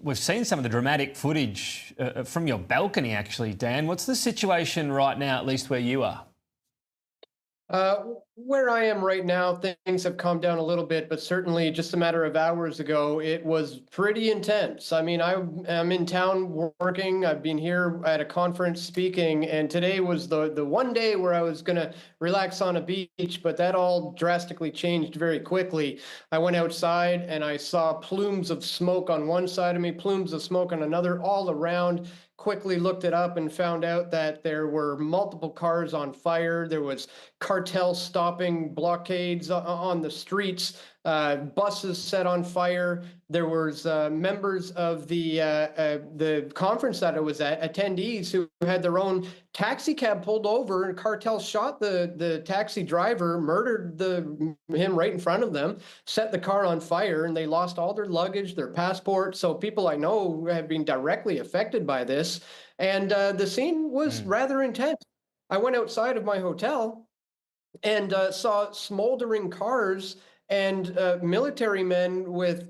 we've seen some of the dramatic footage from your balcony, actually, Dan. What's the situation right now, at least where you are? Where I am right now, things have calmed down a little bit, but certainly just a matter of hours ago, it was pretty intense. I mean, I'm in town working. I've been here at a conference speaking, and today was the one day where I was going to relax on a beach, but that all drastically changed very quickly. I went outside and I saw plumes of smoke on one side of me, plumes of smoke on another, all around. Quickly looked it up and found out that there were multiple cars on fire. There was cartel stopping blockades on the streets, buses set on fire. There was members of the conference that I was at, attendees who had their own taxi cab pulled over, and cartel shot the taxi driver, murdered him right in front of them, set the car on fire, and they lost all their luggage, their passport. So people I know have been directly affected by this, and the scene was rather intense. I went outside of my hotel and saw smoldering cars and military men with,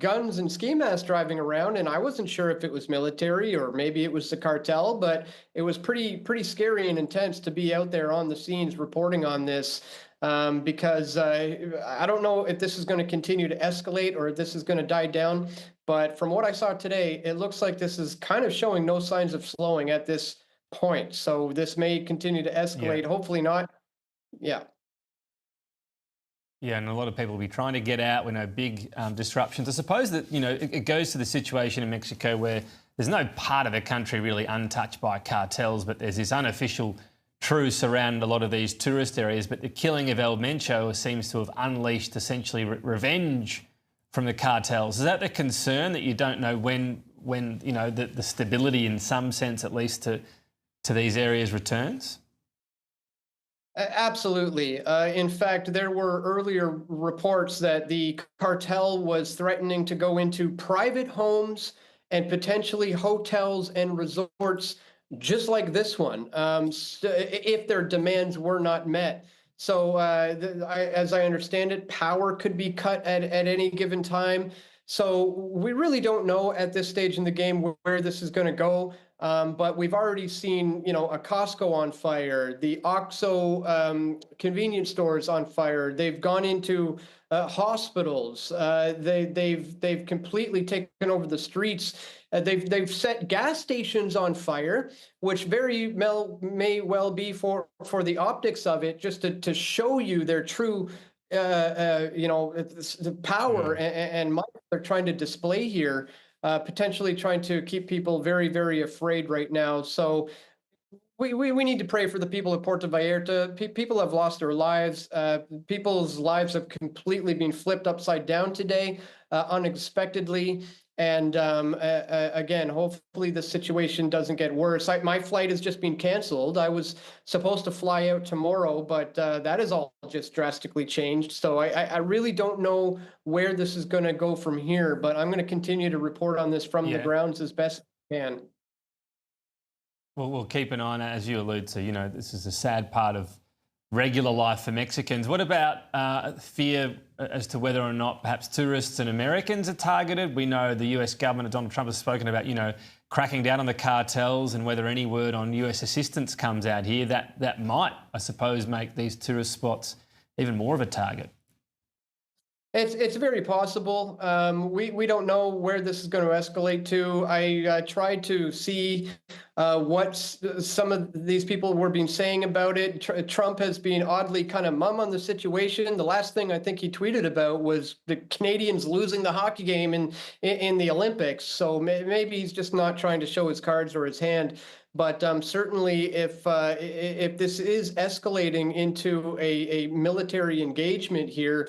guns and ski masks driving around. And I wasn't sure if it was military or maybe it was the cartel, but it was pretty scary and intense to be out there on the scenes reporting on this. Because I don't know if this is going to continue to escalate or if this is going to die down. But from what I saw today, it looks like this is kind of showing no signs of slowing at this point. So this may continue to escalate. Yeah. Hopefully not. Yeah. Yeah, and a lot of people will be trying to get out. We know big disruptions. I suppose that, it goes to the situation in Mexico where there's no part of the country really untouched by cartels, but there's this unofficial truce around a lot of these tourist areas. But the killing of El Mencho seems to have unleashed essentially revenge from the cartels. Is that the concern, that you don't know when the stability, in some sense at least, to these areas returns? Absolutely. In fact, there were earlier reports that the cartel was threatening to go into private homes and potentially hotels and resorts just like this one, if their demands were not met. So as I understand it, power could be cut at any given time. So we really don't know at this stage in the game where this is going to go. But we've already seen, a Costco on fire, the OXXO convenience stores on fire. They've gone into hospitals. They've completely taken over the streets. They've set gas stations on fire, which may well be for the optics of it, just to show you their true the power and might they're trying to display here, potentially trying to keep people very, very afraid right now. So we need to pray for the people of Puerto Vallarta. People have lost their lives. People's lives have completely been flipped upside down today, unexpectedly. And again, hopefully the situation doesn't get worse. My flight has just been canceled. I was supposed to fly out tomorrow, but that is all just drastically changed. So I really don't know where this is going to go from here, but I'm going to continue to report on this from the grounds as best I can. Well, we'll keep an eye on it, as you allude to. This is a sad part of regular life for Mexicans. What about fear as to whether or not perhaps tourists and Americans are targeted? We know the US government, Donald Trump, has spoken about, cracking down on the cartels, and whether any word on US assistance comes out here, that might, I suppose, make these tourist spots even more of a target. It's very possible. We don't know where this is going to escalate to. I tried to see what some of these people were being saying about it. Trump has been oddly kind of mum on the situation. The last thing I think he tweeted about was the Canadians losing the hockey game in the Olympics. So maybe he's just not trying to show his cards or his hand. But certainly, if this is escalating into a military engagement here,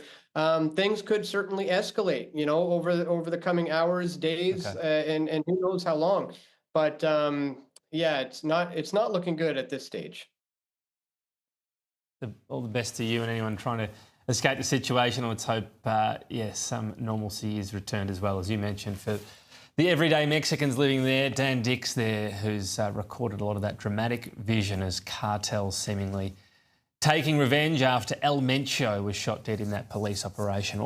things could certainly escalate, over the coming hours, days, and who knows how long. But yeah, it's not looking good at this stage. All the best to you and anyone trying to escape the situation. Let's hope, some normalcy is returned as well, as you mentioned, for the everyday Mexicans living there. Dan Dix there, who's recorded a lot of that dramatic vision as cartels seemingly taking revenge after El Mencho was shot dead in that police operation.